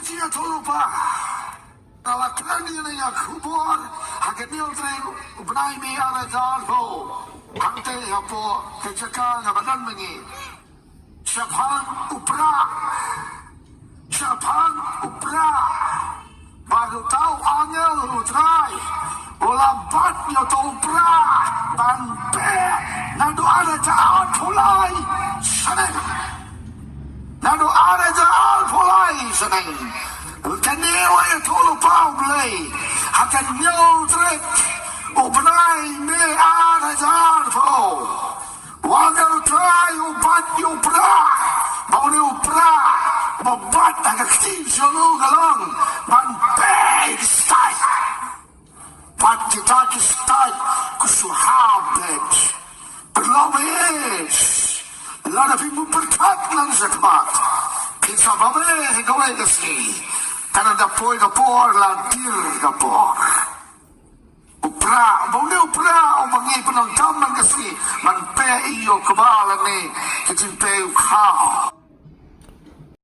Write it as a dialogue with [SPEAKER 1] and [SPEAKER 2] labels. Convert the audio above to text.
[SPEAKER 1] Angel U Trai U khubor Angel U Trai U Ante hapo kecaka na badan mengi Shabhan Prah baru tahu Angel U Trai Ulabat yo to Prah tanpe naduh ada jahat mulai shaneng naduh ada jahat mulai shaneng kenewa yo to khublei akan nyotret ubnai me ada jahat Angel U Trai U Prah mau U Prah membuat agak kecil selalu galong man big style but kita style kusuhabet berlobis lada pimu berkat lang sekmat kita babe gawe kasi karena dapoy kapor lantir kapor U Prah umangi penonton kasi man pe iyo kebalan ni kecil pe ukhaw